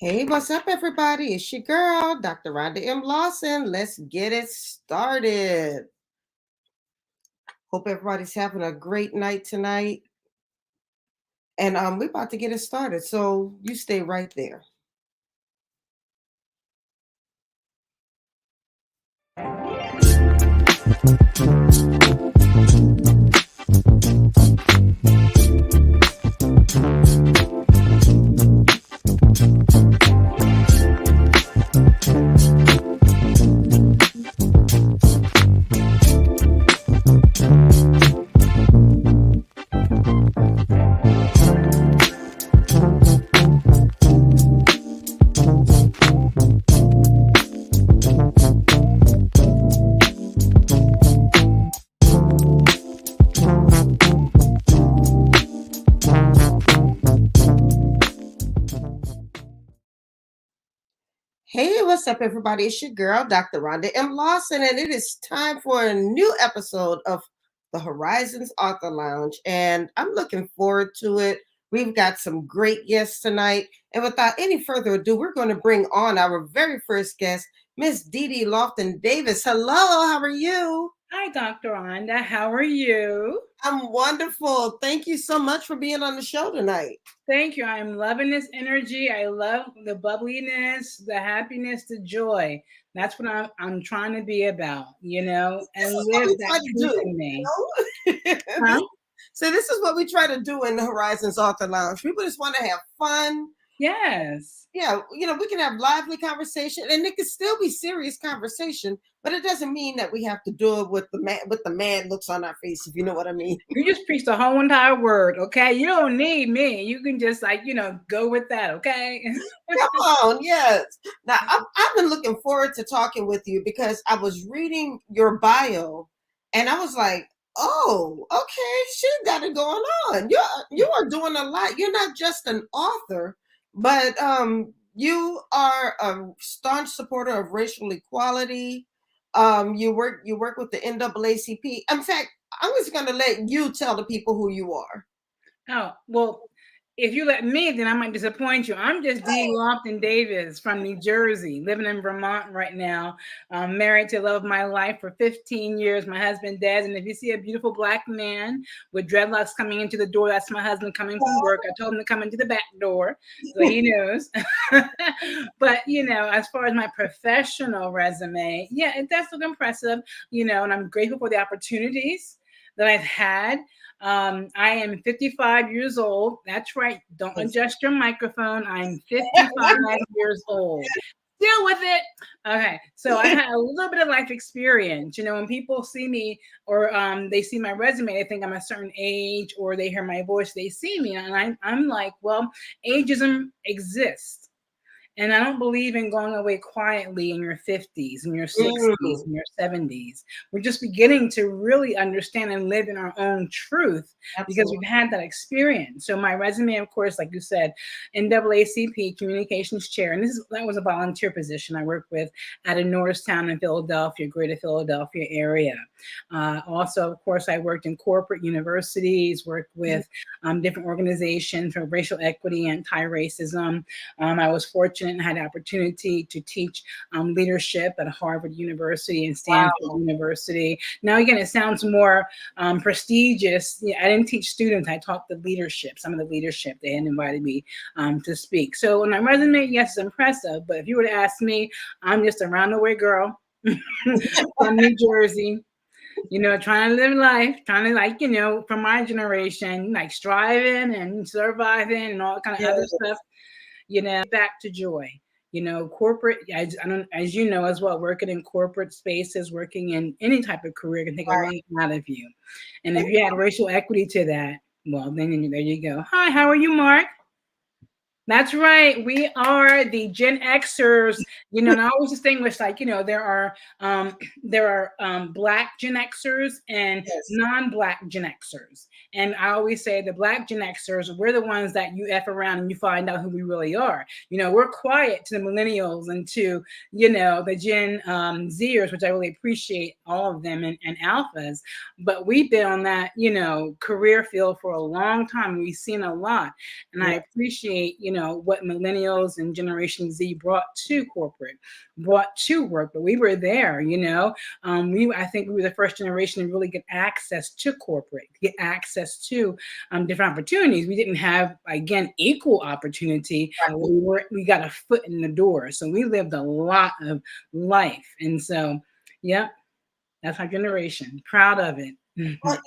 Hey, what's up, everybody? It's your girl, Dr. Rhonda M. Lawson. Let's get it started. Hope everybody's having a great night tonight. And we're about to get it started. So you stay right there. Hey, what's up, everybody? It's your girl, Dr. Rhonda M. Lawson, and it is time for a new episode of the Horizons Author Lounge. And I'm looking forward to it. We've got some great guests tonight. And without any further ado, we're going to bring on our very first guest, Miss De-Dee Loftin Davis. Hello, how are you? Hi, Dr. Rhonda. How are you? I'm wonderful. Thank you so much for being on the show tonight. Thank you. I'm loving this energy. I love the bubbliness, the happiness, the joy. That's what I'm trying to be about, and live that truth in me. Huh? So this is what we try to do in the Horizons Author Lounge. People just want to have fun. Yes. Yeah, we can have lively conversation, and it can still be serious conversation, but it doesn't mean that we have to do it with the mad looks on our face, if you know what I mean. You just preached the whole entire word, okay? You don't need me. You can just go with that, okay? Come on, yes. Now I've been looking forward to talking with you because I was reading your bio, and I was like, oh, okay, she got it going on. You are doing a lot. You're not just an author, but you are a staunch supporter of racial equality. You work with the NAACP. In fact, I'm just going to let you tell the people who you are. Oh, well, if you let me, then I might disappoint you. I'm just Dee Loftin Davis from New Jersey, living in Vermont right now. I'm married to the love of my life for 15 years. My husband, Des. And if you see a beautiful black man with dreadlocks coming into the door, that's my husband coming from work. I told him to come into the back door, so he knows. But, as far as my professional resume, yeah, it does look impressive, and I'm grateful for the opportunities that I've had. I am 55 years old. That's right. Don't adjust your microphone. I'm 55 years old. Deal with it. Okay. So I had a little bit of life experience. When people see me or they see my resume, they think I'm a certain age, or they hear my voice, they see me. And I'm like, well, ageism exists. And I don't believe in going away quietly in your 50s, in your 60s, in your 70s. We're just beginning to really understand and live in our own truth. Absolutely. Because we've had that experience. So my resume, of course, like you said, NAACP Communications Chair. And that was a volunteer position I worked with at a Norristown in Philadelphia, greater Philadelphia area. Also, of course, I worked in corporate universities, worked with different organizations for racial equity, anti-racism. I was fortunate and had the opportunity to teach leadership at Harvard University and Stanford University. Now, again, it sounds more prestigious. I didn't teach students. I taught the leadership, some of the leadership. They had invited me to speak. So on my resume, yes, it's impressive. But if you were to ask me, I'm just a round-the-way girl from New Jersey. Trying to live life, trying to from my generation, striving and surviving and all kind of other stuff, back to joy. Corporate, as you know as well, working in corporate spaces, working in any type of career can take a lot out of you. And if you add racial equity to that, well, then there you go. Hi, how are you, Mark? That's right. We are the Gen Xers, and I always distinguish there are Black Gen Xers and non-Black Gen Xers. And I always say the Black Gen Xers, we're the ones that you F around and you find out who we really are. We're quiet to the millennials and to, the Gen Zers, which I really appreciate all of them and alphas. But we've been on that, career field for a long time. We've seen a lot. And I appreciate, what millennials and Generation Z brought to work, but we were there. I think we were the first generation to really get access to corporate, get access to different opportunities. We didn't have, again, equal opportunity, but Right. we got a foot in the door. So we lived a lot of life, and so yeah, that's our generation. Proud of it. Well,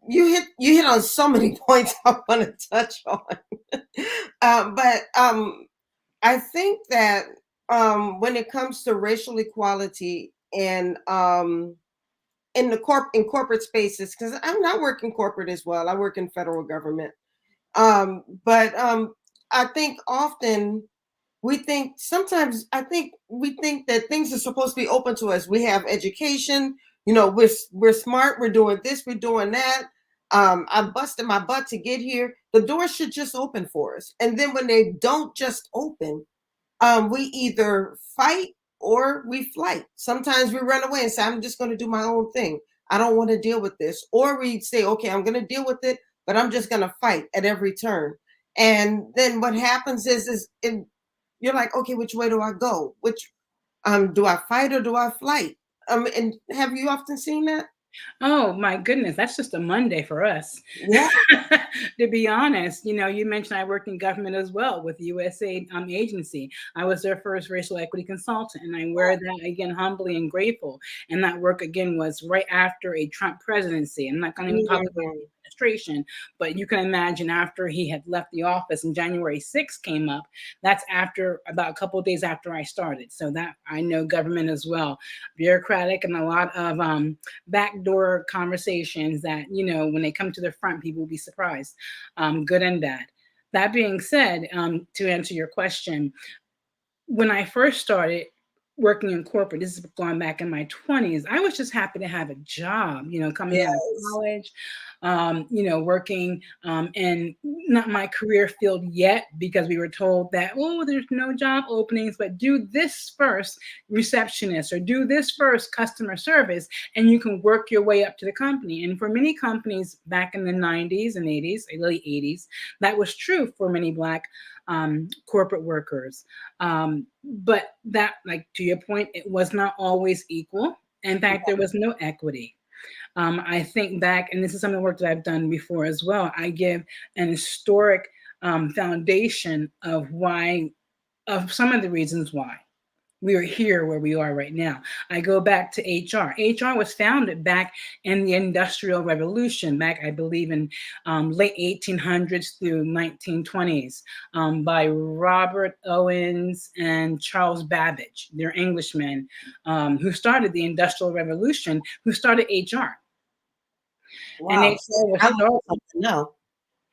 you hit on so many points I want to touch on. But I think that when it comes to racial equality and in corporate spaces, because I work in corporate as well. I work in federal government. But I think often sometimes I think we think that things are supposed to be open to us. We have education, we're smart, we're doing this, we're doing that. I busted my butt to get here. The door should just open for us. And then when they don't just open, we either fight or we flight. Sometimes we run away and say, I'm just going to do my own thing. I don't want to deal with this. Or we say, okay, I'm going to deal with it, but I'm just going to fight at every turn. And then what happens is you're like, okay, which way do I go? Which do I fight or do I flight? And have you often seen that? Oh my goodness, that's just a Monday for us. Yeah. To be honest, you mentioned I worked in government as well with the USAID agency. I was their first racial equity consultant, and I wear that again humbly and grateful. And that work again was right after a Trump presidency. I'm not going to even talk about Mhm. the administration, but you can imagine after he had left the office and January 6th came up. That's after about a couple of days after I started. So that I know government as well, bureaucratic and a lot of backdoor conversations that, when they come to the front, people will be surprised, good and bad. That being said, to answer your question, when I first started working in corporate, this is going back in my 20s, I was just happy to have a job, coming out of Yes. college, working in not my career field yet because we were told that, oh, there's no job openings, but do this first, receptionist, or do this first, customer service, and you can work your way up to the company. And for many companies back in the 90s and 80s, late 80s, that was true for many Black corporate workers. But that, like to your point, it was not always equal. In fact, there was no equity. I think back, and this is some of the work that I've done before as well. I give an historic foundation of some of the reasons why we are here where we are right now. I go back to HR. HR was founded back in the Industrial Revolution, back, I believe, in late 1800s through 1920s, by Robert Owens and Charles Babbage. They're Englishmen who started the Industrial Revolution, who started HR. And Wow. So HR was I learned started. something now.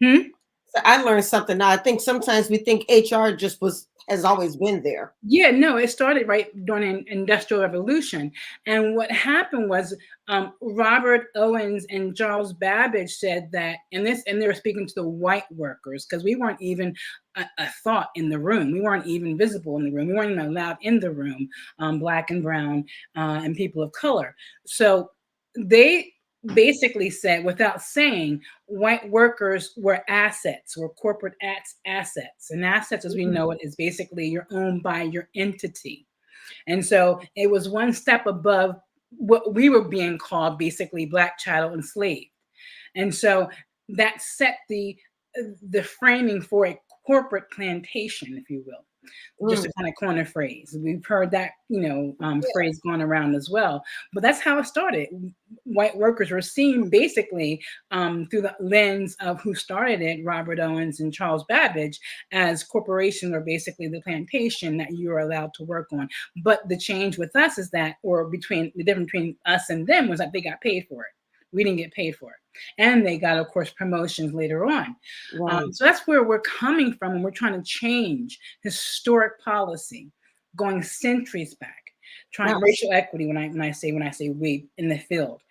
Hmm? So I learned something now. I think sometimes we think HR just has always been there. Yeah, no, it started right during an industrial revolution. And what happened was Robert Owens and Charles Babbage said that, and they were speaking to the white workers because we weren't even a thought in the room. We weren't even visible in the room. We weren't even allowed in the room, Black and brown and people of color. So they basically said, without saying, white workers were assets, were corporate assets. And assets, as we know it, is basically you're owned by your entity. And so it was one step above what we were being called basically Black chattel and slave. And so that set the framing for a corporate plantation, if you will. Just Mm. a kind of corner phrase. We've heard that, Yeah. phrase going around as well. But that's how it started. White workers were seen basically through the lens of who started it, Robert Owens and Charles Babbage, as corporations or basically the plantation that you are allowed to work on. But the change with us is that, or between the difference between us and them was that they got paid for it. We didn't get paid for it. And they got, of course, promotions later on. Right. So that's where we're coming from, and we're trying to change historic policy, going centuries back, trying Now, racial equity. When I say we in the field,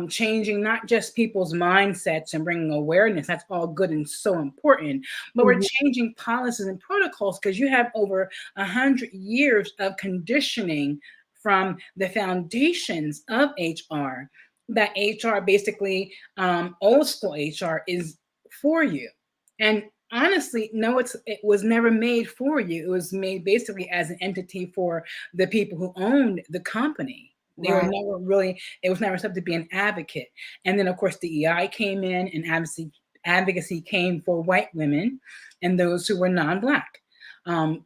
changing not just people's mindsets and bringing awareness. That's all good and so important, but we're mhm, changing policies and protocols because you have over 100 years of conditioning from the foundations of HR. That HR basically, old school HR is for you. And honestly, no, it was never made for you. It was made basically as an entity for the people who owned the company. They were Right. never really, it was never set up to be an advocate. And then of course DEI came in, and advocacy came for white women and those who were non-black,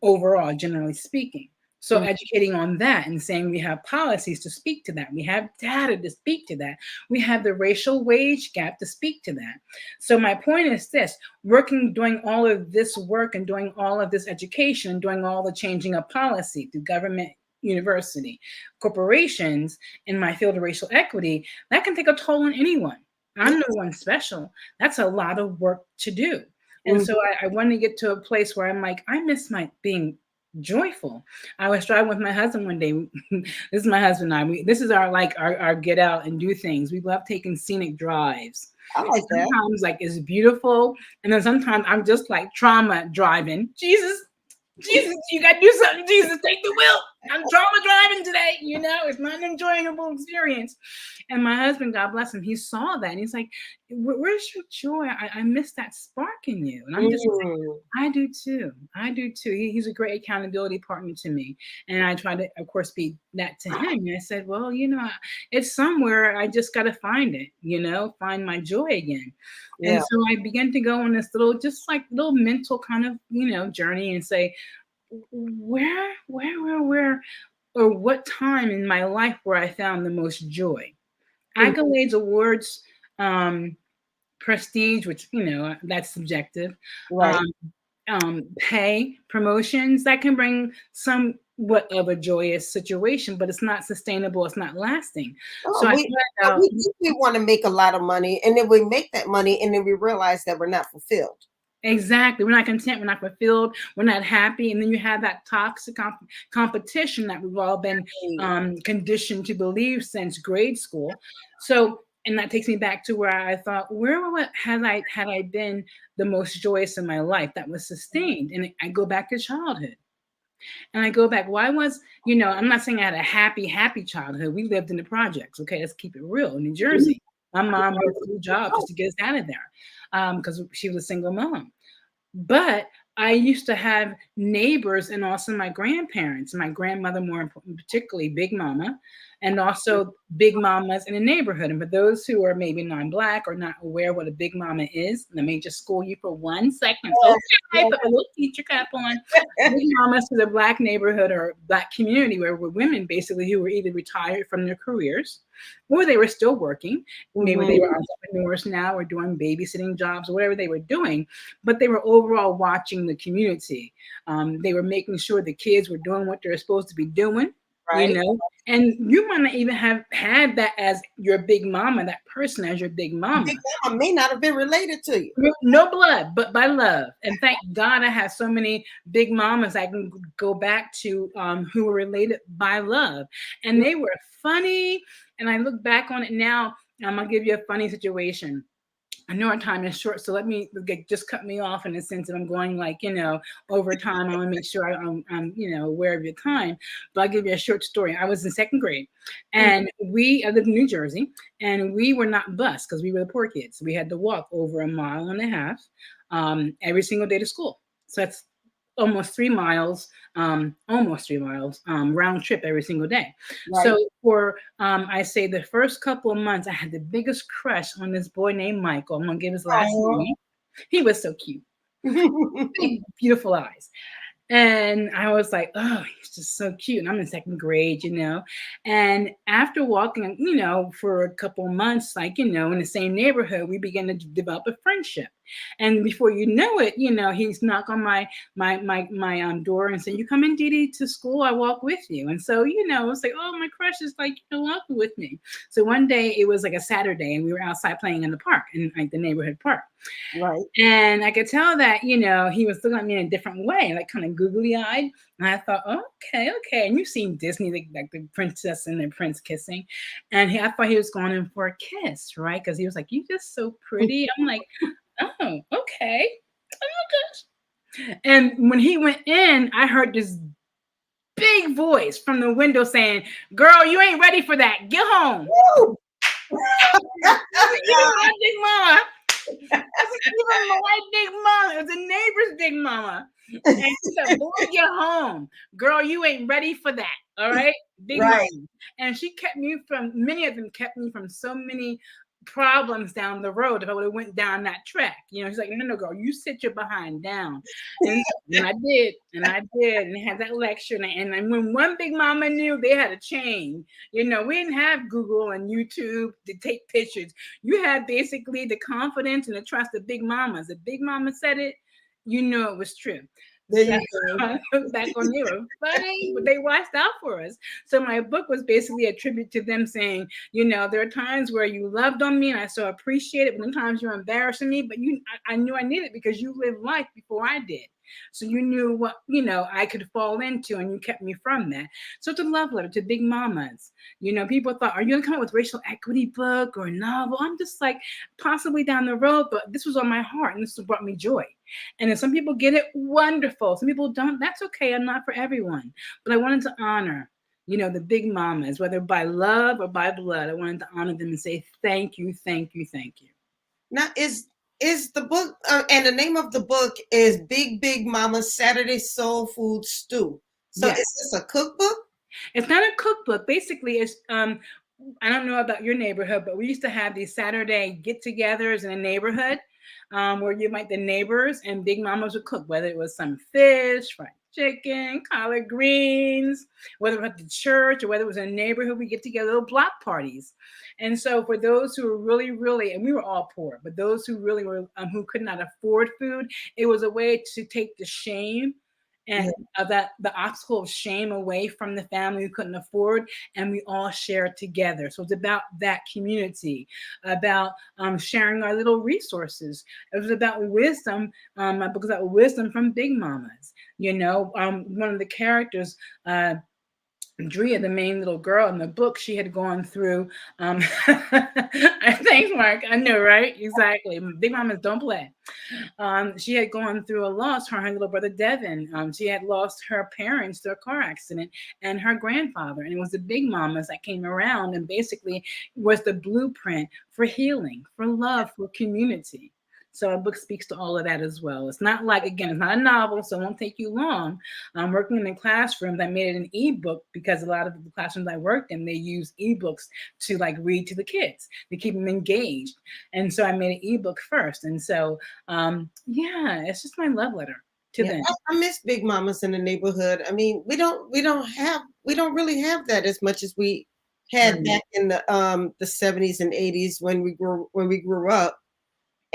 overall, generally speaking. So Mm. educating on that and saying we have policies to speak to that. We have data to speak to that. We have the racial wage gap to speak to that. So my point is this: doing all of this work and doing all of this education and doing all the changing of policy through government, university, corporations in my field of racial equity, that can take a toll on anyone. I'm no one special. That's a lot of work to do. And Mm. so I want to get to a place where I'm like, I miss my being joyful. I was driving with my husband one day. This is my husband and I. This is our get out and do things. We love taking scenic drives. I like that. Sometimes like it's beautiful, and then sometimes I'm just like trauma driving. Jesus, you gotta do something. Jesus, take the wheel. I'm trauma driving today. It's not an enjoyable experience. And my husband, God bless him, he saw that and he's like, "Where's your joy? I miss that spark in you." And I'm just like, Mm. I do too. I do too. He's a great accountability partner to me. And I try to, of course, be that to him. And I said, well, it's somewhere. I just got to find it, find my joy again. Yeah. And so I began to go on this just like little mental kind of, journey and say, where, or what time in my life where I found the most joy? Mm. Accolades, awards, prestige, which, that's subjective. Right. Pay, promotions, that can bring somewhat of a joyous situation, but it's not sustainable, it's not lasting. So Oh, I we thought we think we want to make a lot of money, and then we make that money, and then we realize that we're not fulfilled. exactly, we're not content, we're not fulfilled, we're not happy, and then you have that toxic competition that we've all been conditioned to believe since grade school. So, and that takes me back to where I thought, had I been the most joyous in my life that was sustained? And I go back to childhood. And I go back, why was, I'm not saying I had a happy childhood. We lived in the projects. Okay, let's keep it real. In New Jersey, my mom worked 2 jobs just to get us out of there, because she was a single mom. But I used to have neighbors and also my grandparents, my grandmother, more important, particularly Big Mama, and also big mamas in the neighborhood. And for those who are maybe non-Black or not aware what a big mama is, let me just school you for 1 second. Yes, Okay, put a little teacher cap on. Big mamas to the Black neighborhood or Black community where were women basically who were either retired from their careers or they were still working. Maybe they were entrepreneurs now or doing babysitting jobs or whatever they were doing, but they were overall watching the community. They were making sure the kids were doing what they're supposed to be doing, right. and you might not even have had that as your big mama, that person as your big mama. Big Mama may not have been related to you. No blood, but by love. And thank God I have so many big mamas I can go back to, who were related by love. And they were funny. And I look back on it now, I'll give you a funny situation. I know our time is short, so let me just cut me off in the sense that I'm going over time. I want to make sure I'm aware of your time. But I'll give you a short story. I was in 2nd grade, and I lived in New Jersey, and we were not bused because we were the poor kids. We had to walk over 1.5 miles every single day to school. So that's almost 3 miles, round trip every single day. Right. So for I say the first couple of months, I had the biggest crush on this boy named Michael. I'm gonna give his last name. He was so cute, big, beautiful eyes. And I was like, oh, he's just so cute. And I'm in 2nd grade, And after walking, for a couple of months, in the same neighborhood, we began to develop a friendship. And before you know it, he's knock on my door and say, "You come in, De-Dee, to school? I walk with you." And so, it's like, oh, my crush is like, walking with me. So one day it was like a Saturday, and we were outside playing in the park, in like the neighborhood park. Right. And I could tell that, he was looking at me in a different way, like kind of googly eyed. And I thought, oh, okay. And you've seen Disney, like the princess and the prince kissing. And I thought he was going in for a kiss, right? Because he was like, "You're just so pretty." I'm like, oh, okay. Oh my gosh. And when he went in, I heard this big voice from the window saying, "Girl, you ain't ready for that. Get home." Big Mama. even my big mama. It was a neighbor's big mama. And she said, boy, get home. Girl, you ain't ready for that. All right. Big Right. mama. And she kept me from, many of them kept me from so many problems down the road if I would have went down that track. She's like, no, no, girl, you sit your behind down. And I did, and had that lecture. And when one big mama knew, they had a chain. We didn't have Google and YouTube to take pictures. You had basically the confidence and the trust of big mamas. If big mama said it, you knew it was true. There So you go. I look back on they were funny, but they watched out for us. So my book was basically a tribute to them saying, there are times where you loved on me and I so appreciate it, but sometimes you're embarrassing me, but I knew I needed it because you lived life before I did. So you knew what, I could fall into and you kept me from that. So it's a love letter to big mamas. People thought, are you going to come up with racial equity book or novel? I'm just like, possibly down the road, but this was on my heart and this brought me joy. And if some people get it, wonderful. Some people don't, that's okay. I'm not for everyone. But I wanted to honor, the big mamas, whether by love or by blood. I wanted to honor them and say, thank you, thank you, thank you. Now, is the book, and the name of the book is Big Mama's Saturday Soul Food Stew. So Yes. is this a cookbook? It's not a cookbook. Basically, it's I don't know about your neighborhood, but we used to have these Saturday get-togethers in a neighborhood where you might the neighbors and big mamas would cook, whether it was some fish, fried chicken, collard greens, whether it was at the church or whether it was in a neighborhood, we get together little block parties. And so for those who were really, really, and we were all poor, but those who really were, who could not afford food, it was a way to take the shame and that the obstacle of shame away from the family who couldn't afford, and we all share together. So it's about that community, about sharing our little resources. It was about wisdom. My book is about wisdom from big mamas. One of the characters, Drea, the main little girl in the book, she had gone through. Thanks, Mark. I know, right? Exactly. Big mamas don't play. She had gone through a loss. Her little brother Devin. She had lost her parents to a car accident and her grandfather. And it was the big mamas that came around and basically was the blueprint for healing, for love, for community. So our book speaks to all of that as well. It's not like, again, it's not a novel, so it won't take you long. I'm working in the classrooms. I made it an ebook because a lot of the classrooms I worked in, they use ebooks to like read to the kids to keep them engaged. And so I made an ebook first. And so, it's just my love letter to them. I miss big mamas in the neighborhood. I mean, we don't really have that as much as we had back in the 70s and 80s when we grew up.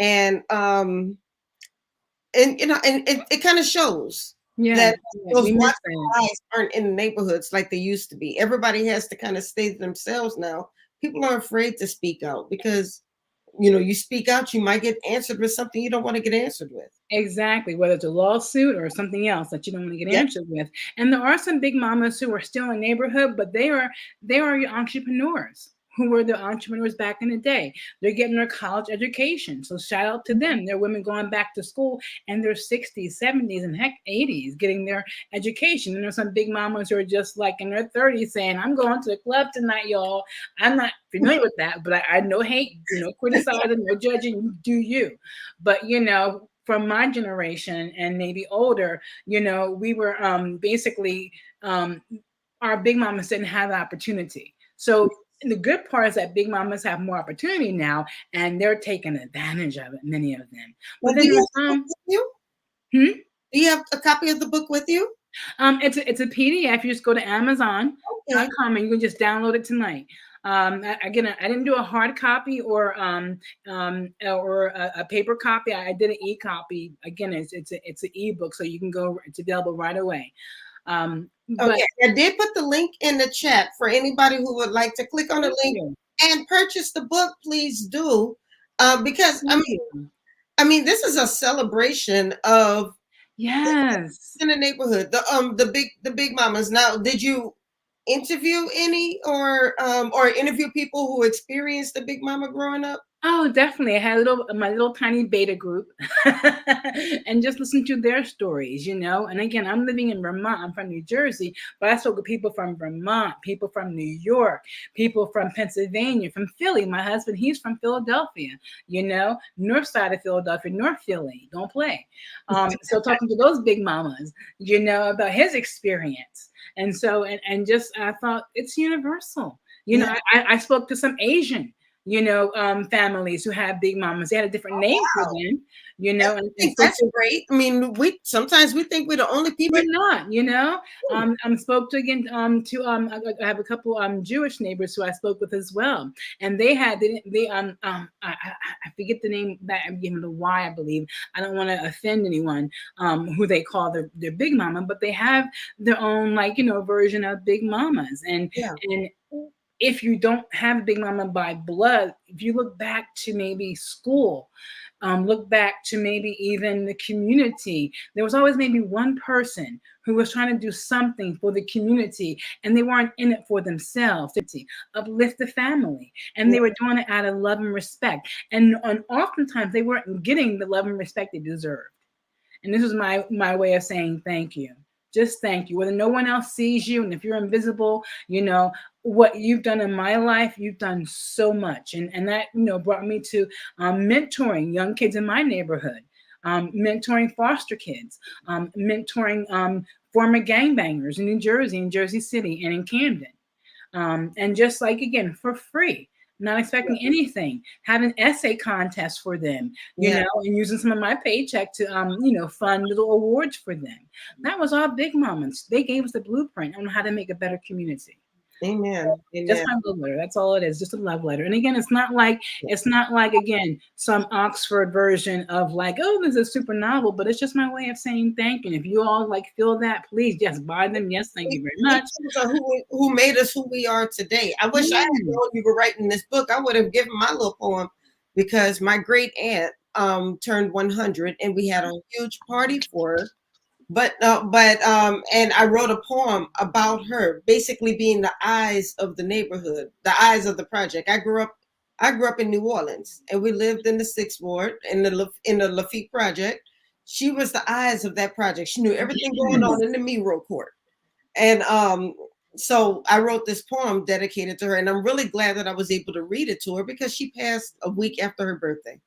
And it kind of shows that those watchful eyes aren't in the neighborhoods like they used to be. Everybody has to kind of stay to themselves now. People are afraid to speak out because you speak out, you might get answered with something you don't want to get answered with. Exactly, whether it's a lawsuit or something else that you don't want to get answered with. And there are some big mamas who are still in the neighborhood, but they are your entrepreneurs who were the entrepreneurs back in the day. They're getting their college education. So shout out to them. They're women going back to school in their 60s, 70s, and heck, 80s, getting their education. And there's some big mamas who are just like in their 30s saying, I'm going to the club tonight, y'all. I'm not familiar with that, but I no hate, criticizing, no judging, you do you. But, from my generation and maybe older, we were basically, our big mamas didn't have the opportunity. So the good part is that big mamas have more opportunity now, and they're taking advantage of it, many of them. But then there's some. Do you have a copy of the book with you? It's a PDF. You just go to Amazon.com and you can just download it tonight. Again, I didn't do a hard copy or a paper copy. I did an e-copy. Again, it's an ebook, so you can go. It's available right away. Okay, I did put the link in the chat for anybody who would like to click on the link and purchase the book. Please do, because I mean, this is a celebration of in the neighborhood. The big mamas. Now, did you interview any or interview people who experienced the big mama growing up? Oh, definitely. I had a little my little tiny beta group and just listen to their stories, you know. And again, I'm living in Vermont. I'm from New Jersey, but I spoke with people from Vermont, people from New York, people from Pennsylvania, from Philly. My husband, he's from Philadelphia, you know, north side of Philadelphia, North Philly. Don't play. So talking to those big mamas, you know, about his experience. And so and just I thought it's universal. You know, Yeah. I spoke to some Asian, you know, families who have big mamas. They had a different name for Wow. them, you I know, and think spoke that's to. great. I mean, we sometimes we think we're the only people. We're not, you know. Spoke to again to I have a couple Jewish neighbors who I spoke with as well, and I forget the name that I'm giving the Y, I believe. I don't want to offend anyone who they call their big mama, but they have their own, like, you know, version of big mamas. Yeah. And if you don't have a big mama by blood, if you look back to maybe school, look back to maybe even the community, there was always maybe one person who was trying to do something for the community, and they weren't in it for themselves, uplift the family, and Yeah. they were doing it out of love and respect. And oftentimes they weren't getting the love and respect they deserved. And this is my way of saying thank you. Just thank you. Whether no one else sees you, and if you're invisible, you know what you've done in my life. You've done so much, and that, you know, brought me to mentoring young kids in my neighborhood, mentoring foster kids, mentoring former gangbangers in New Jersey, in Jersey City, and in Camden. And just like, again, for free, not expecting anything, have an essay contest for them, you Yeah. know, and using some of my paycheck to you know, fund little awards for them. That was all big moments. They gave us the blueprint on how to make a better community. Amen. Just Amen. my love letter. That's all it is. Just a love letter. And again, it's not like again some Oxford version of like, oh, this is a super novel, but it's just my way of saying thank you. And if you all like feel that, please, yes, buy them. Yes, thank you very much. Pictures of who made us who we are today. I wish I had Mm. known you were writing this book. I would have given my little poem because my great aunt turned 100 and we had a huge party for her. And I wrote a poem about her, basically being the eyes of the neighborhood, the eyes of the project. I grew up in New Orleans, and we lived in the Sixth Ward in the Lafitte project. She was the eyes of that project. She knew everything going Yes. on in the Miro court, and so I wrote this poem dedicated to her, and I'm really glad that I was able to read it to her because she passed a week after her birthday.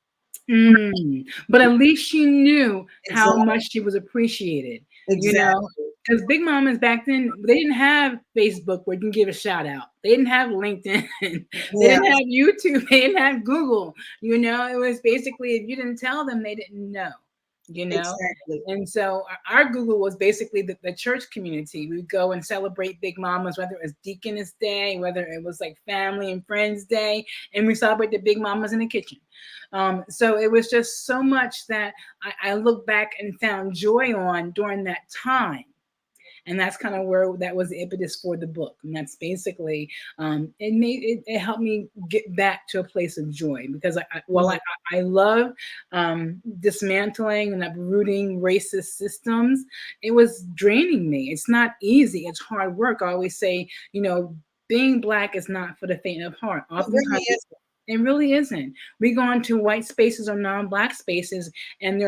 Mm. But at least she knew how Exactly. much she was appreciated, you know, Exactly. because big mamas back then, they didn't have Facebook where you can give a shout out. They didn't have LinkedIn. They Yeah. didn't have YouTube. They didn't have Google. You know, it was basically if you didn't tell them, they didn't know, you know. Exactly. And so our Google was basically the church community. We'd go and celebrate big mamas, whether it was Deaconess Day, whether it was like Family and Friends Day, and we celebrate the big mamas in the kitchen. So it was just so much that I look back and found joy on during that time. And that's kind of where that was the impetus for the book. And that's basically it helped me get back to a place of joy because I love dismantling and uprooting racist systems. It was draining me. It's not easy. It's hard work. I always say, you know, being black is not for the faint of heart. It really Oftentimes is. it really isn't. We go into white spaces or non-black spaces, and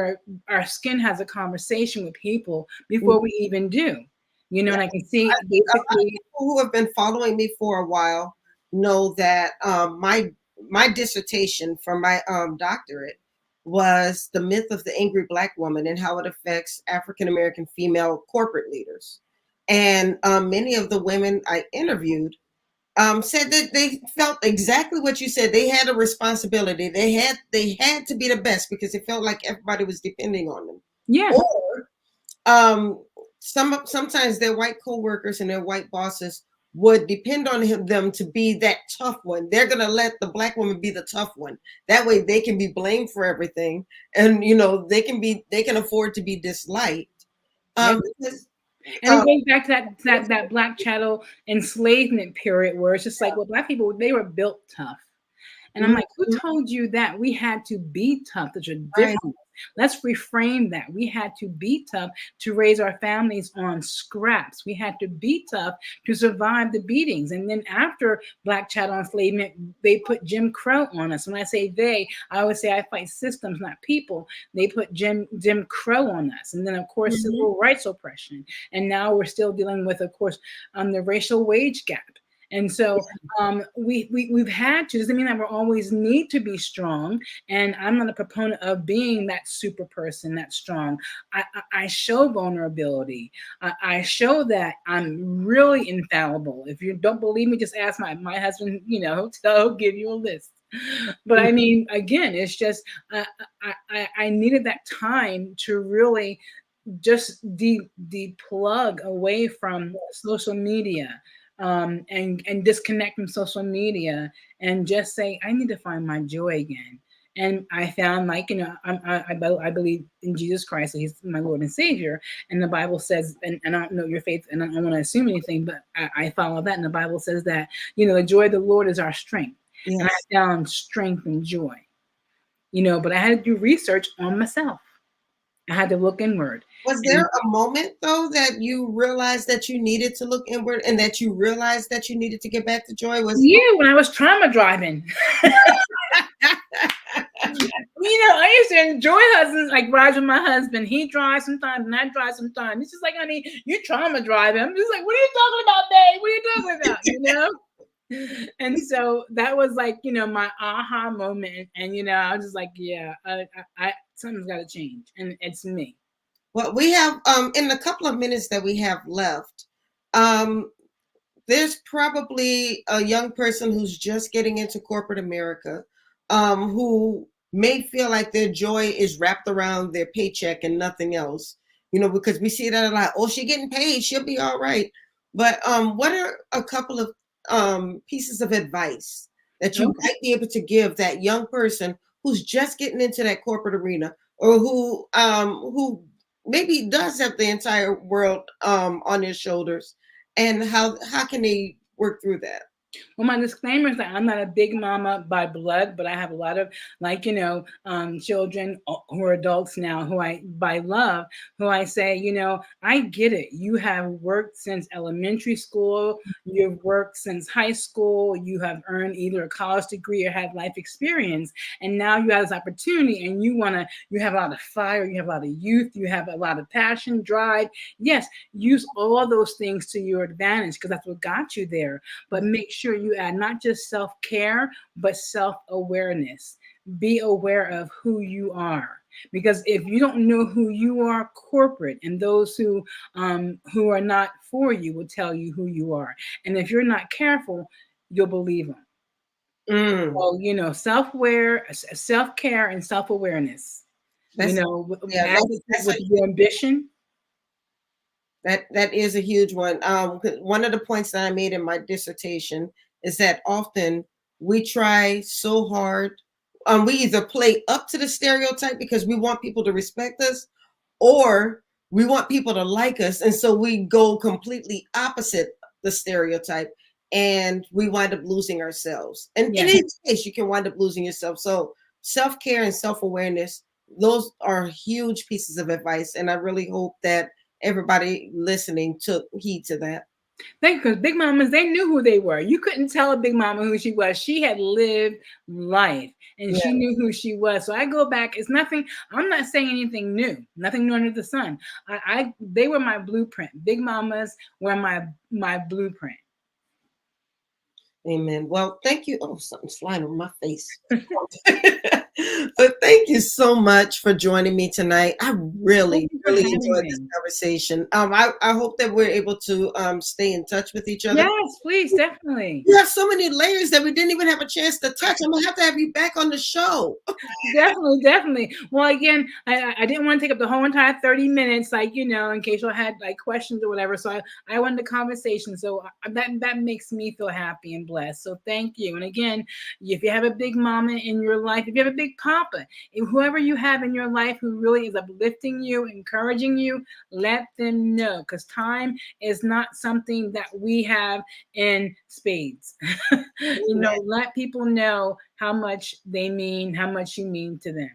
our skin has a conversation with people before we even do. You know, Yeah. and I can see A lot of basically. people who have been following me for a while know that my dissertation for my doctorate was the myth of the angry black woman and how it affects African American female corporate leaders. And many of the women I interviewed said that they felt exactly what you said. They had a responsibility. They had to be the best because it felt like everybody was depending on them. Yeah, Or um, sometimes their white coworkers and their white bosses would depend on them to be that tough one. They're gonna let the black woman be the tough one. That way they can be blamed for everything, and they can afford to be disliked. yep. Because, And it um, goes back to that black chattel enslavement period where it's just like, well, black people, they were built tough. And I'm like, who mhm, told you that we had to be tough? There's a right, difference. Let's reframe that. We had to be tough to raise our families on scraps. We had to be tough to survive the beatings. And then after Black chattel enslavement, they put Jim Crow on us. When I say they, I always say I fight systems, not people. They put Jim Crow on us. And then, of course, Mhm. civil rights oppression. And now we're still dealing with, of course, the racial wage gap. And so we've had to, doesn't mean that we always need to be strong. And I'm not a proponent of being that super person that's strong. I show vulnerability. I show that I'm really infallible. If you don't believe me, just ask my husband, he'll give you a list. But I mean, again, it's just I needed that time to really just deplug away from social media, and disconnect from social media, and just say I need to find my joy again. And I found, like, I believe in Jesus Christ, that He's my Lord and Savior. And the Bible says, and I don't know your faith, and I don't want to assume anything, but I follow that. And the Bible says that the joy of the Lord is our strength. And Yes. I found strength and joy. But I had to do research on myself. I had to look inward. Was And there a moment though that you realized that you needed to look inward and that you realized that you needed to get back to joy? Was yeah, when I was trauma driving. I used to enjoy husbands, like rides with my husband. He drives sometimes and I drive sometimes. He's just like, honey, you trauma driving. I'm just like, what are you talking about, babe? What are you talking about? And so that was like, my aha moment. And I was just like, yeah, I something's got to change, and it's me. well, we have in the couple of minutes that we have left, um there's probably a young person who's just getting into corporate America, who may feel like their joy is wrapped around their paycheck and nothing else. Because we see that a lot. Oh, she's getting paid, she'll be all right. But what are a couple of pieces of advice that you Okay. might be able to give that young person who's just getting into that corporate arena, or who maybe does have the entire world on their shoulders, and how can they work through that? Well, my disclaimer is that I'm not a big mama by blood, but I have a lot of, like, children who are adults now, who I by love, who I say, I get it. You have worked since elementary school, you've worked since high school, you have earned either a college degree or had life experience, and now you have this opportunity, and you have a lot of fire, you have a lot of youth, you have a lot of passion, drive. Yes, use all those things to your advantage, because that's what got you there. But make sure you add not just self care, but self awareness. Be aware of who you are. Because if you don't know who you are, corporate and those who are not for you will tell you who you are. And if you're not careful, you'll believe them. Mm, So, self care, and self awareness. that's yeah, Add it with your ambition. that is a huge one. 'Cause one of the points that I made in my dissertation is that often we try so hard. We either play up to the stereotype because we want people to respect us, or we want people to like us, and so we go completely opposite the stereotype, and we wind up losing ourselves. And in Yes. any case, you can wind up losing yourself. So self-care and self-awareness, those are huge pieces of advice, and I really hope that everybody listening took heed to that. Because big mamas, they knew who they were. You couldn't tell a big mama who she was. She had lived life, and Yeah. she knew who she was. So I go back. It's nothing. I'm not saying anything new. Nothing new under the sun. They were my blueprint. Big mamas were my blueprint. Amen. Well, thank you. Oh, something's flying over my face. But thank you so much for joining me tonight. I Thank really, you for really having enjoyed this me. conversation. I hope that we're able to stay in touch with each other. Yes, please, definitely. You have so many layers that we didn't even have a chance to touch. I'm gonna have to have you back on the show. Definitely, definitely. Well, again, I didn't want to take up the whole entire 30 minutes, like, in case you had like questions or whatever. So I wanted the conversation. So that makes me feel happy and blessed. So thank you. And again, if you have a big mama in your life, if you have a big papa, whoever you have in your life who really is uplifting you, encouraging you, let them know, because time is not something that we have in spades. Let people know how much they mean, how much you mean to them.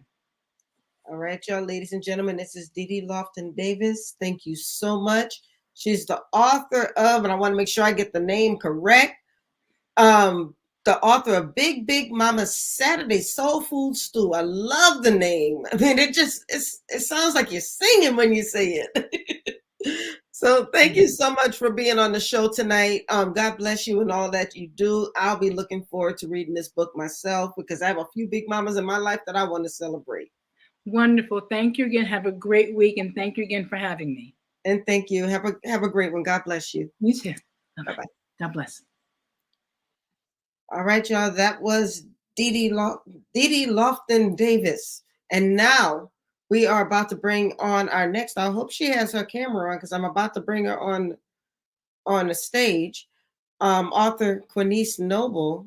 All right, y'all, ladies and gentlemen, this is De-Dee Loftin Davis. Thank you so much. She's the author of, and I want to make sure I get the name correct, um, the author of Big Big Mama's Saturday Soul Food Stew. I love the name. I mean, it sounds like you're singing when you say it. So thank you so much for being on the show tonight. God bless you and all that you do. I'll be looking forward to reading this book myself because I have a few big mamas in my life that I want to celebrate. Wonderful. Thank you again. Have a great week, and thank you again for having me. And thank you. Have a great one. God bless you. You too. Bye bye. God bless. All right, y'all. That was De-Dee Loftin Davis. And now we are about to bring on our next. I hope she has her camera on because I'm about to bring her on the stage. Author Quiniece Noble.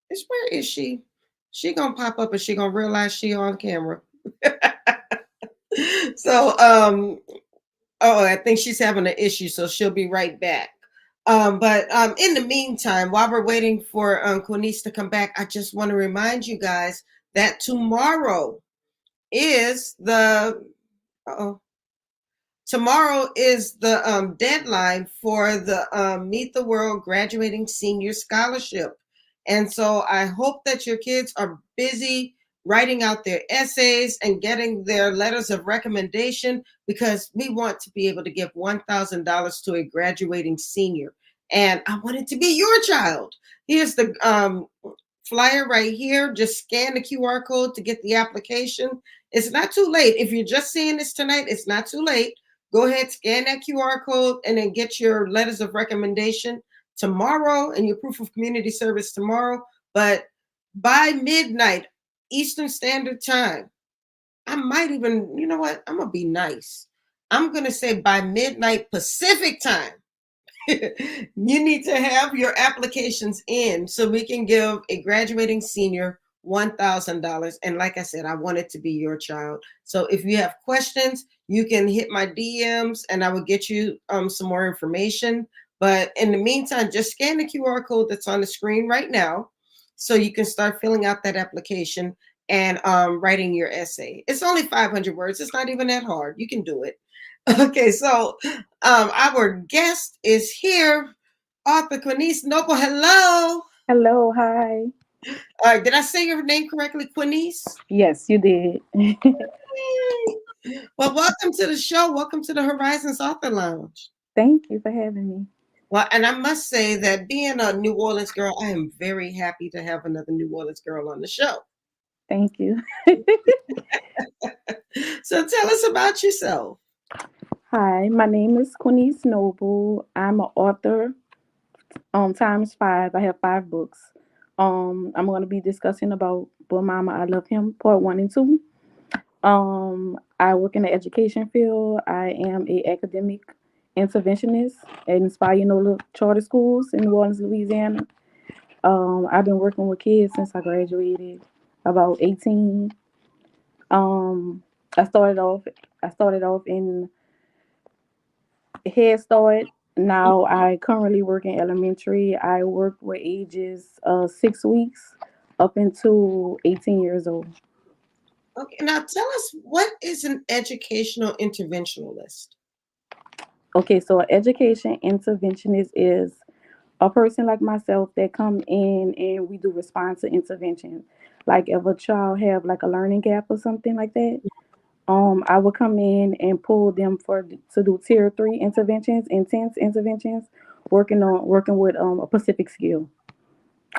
Where is she? She gonna pop up and she gonna realize she on camera. So I think she's having an issue, so she'll be right back. But in the meantime, while we're waiting for Quiniece to come back, I just want to remind you guys that tomorrow is the uh-oh, tomorrow is the deadline for the Meet the World Graduating Senior Scholarship. And so I hope that your kids are busy writing out their essays and getting their letters of recommendation because we want to be able to give $1,000 to a graduating senior. And I want it to be your child. Here's the flyer right here. Just scan the QR code to get the application. It's not too late. If you're just seeing this tonight, it's not too late. Go ahead, scan that QR code, and then get your letters of recommendation tomorrow and your proof of community service tomorrow. But by midnight, Eastern Standard Time, I might even, you know what? I'm going to be nice. I'm going to say by midnight Pacific Time, you need to have your applications in so we can give a graduating senior $1,000. And like I said, I want it to be your child. So if you have questions, you can hit my DMs and I will get you some more information. But in the meantime, just scan the QR code that's on the screen right now so you can start filling out that application and writing your essay. It's only 500 words. It's not even that hard. You can do it. Okay, so our guest is here, author Quiniece Noble. Hello. Hello, hi. Did I say your name correctly, Quiniece? Yes, you did. Well, welcome to the show. Welcome to the Horizons Author Lounge. Thank you for having me. Well, and I must say that being a New Orleans girl, I am very happy to have another New Orleans girl on the show. Thank you. So tell us about yourself. Hi, my name is Quiniece Noble. I'm an author times five. I have 5 books. I'm going to be discussing about Boy Mama, I Love Him, part 1 and 2. I work in the education field. I am a academic interventionist at Inspire Nola Charter Schools in New Orleans, Louisiana. I've been working with kids since I graduated about 18. Um, I started off in Head Start. Now I currently work in elementary. I work with ages 6 weeks up until 18 years old. Okay, now tell us, what is an educational interventionalist? Okay, so an education interventionist is a person like myself that come in and we do respond to intervention. Like if a child have like a learning gap or something like that, I would come in and pull them to do tier 3 interventions, intense interventions, working with a specific skill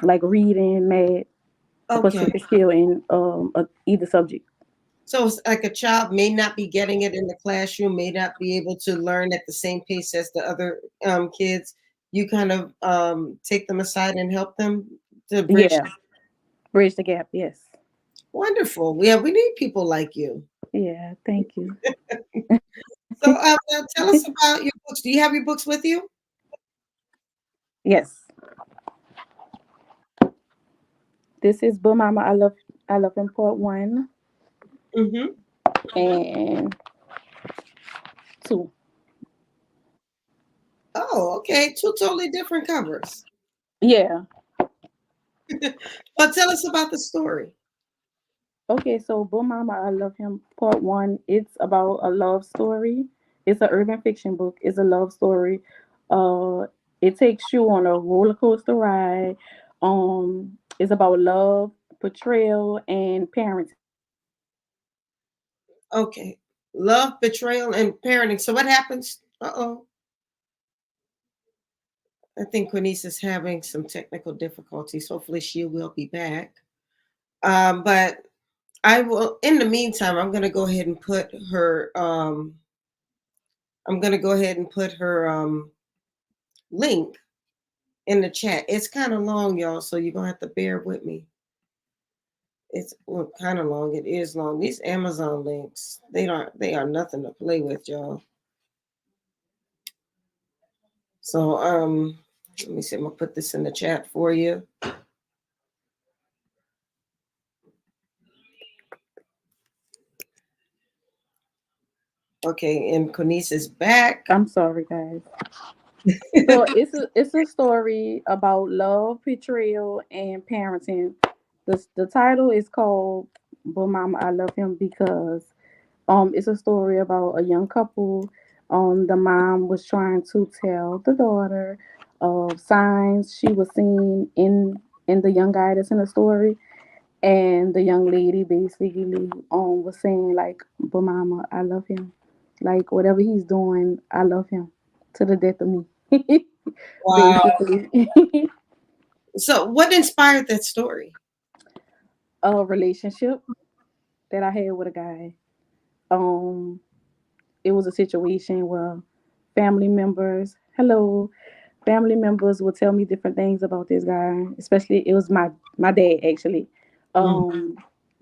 like reading, math, a Okay. specific skill in either subject. So it's like a child may not be getting it in the classroom, may not be able to learn at the same pace as the other kids. You kind of take them aside and help them to bridge. Yeah, bridge the gap. Yes. Wonderful. Yeah, we need people like you. Yeah. Thank you. So now tell us about your books. Do you have your books with you? Yes. This is Boom Mama. I love him part 1 and 2. Oh, okay. Two totally different covers. Yeah. But tell us about the story. Okay, so Bo Mama, I Love Him, Part One. It's about a love story. It's an urban fiction book. It's a love story. Uh, it takes you on a roller coaster ride. It's about love, betrayal, and parenting. Okay. Love, betrayal, and parenting. So what happens? Uh-oh. I think Quiniece is having some technical difficulties. Hopefully she will be back. But I will, in the meantime, I'm gonna go ahead and put her link in the chat. It's kind of long, y'all, so you're gonna have to bear with me. It's well, kind of long. It is long. These Amazon links, they are nothing to play with, y'all. So let me see. I'm gonna put this in the chat for you. Okay, and Quiniece is back. I'm sorry, guys. So it's a story about love, betrayal, and parenting. The title is called "But Mama, I Love Him" because it's a story about a young couple. The mom was trying to tell the daughter of signs she was seeing in the young guy that's in the story, and the young lady basically was saying like, "But Mama, I love him. Like whatever he's doing, I love him to the death of me." Wow. Basically, So, what inspired that story? a relationship that I had with a guy. Um, it was a situation where family members, hello, family members would tell me different things about this guy. Especially, it was my dad actually. Mhm. Um,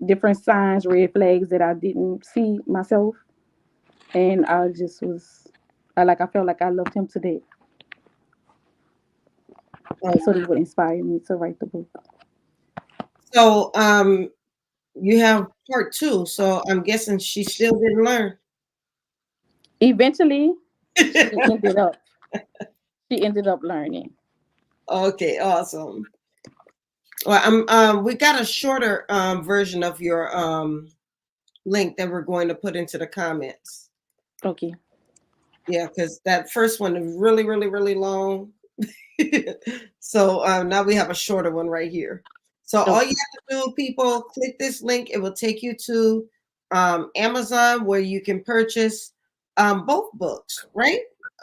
Different signs, red flags that I didn't see myself, and I just was, I felt like I loved him to death. So Um, that would inspire me to write the book. so, you have part two. So, I'm guessing she still didn't learn. Eventually, she ended up she ended up learning. Okay, awesome. Well, we got a shorter version of your link that we're going to put into the comments. Okay. Yeah, because that first one is really, really, really long. So now we have a shorter one right here. So all you Okay. have to do, people, click this link. It will take you to Amazon where you can purchase both books, right?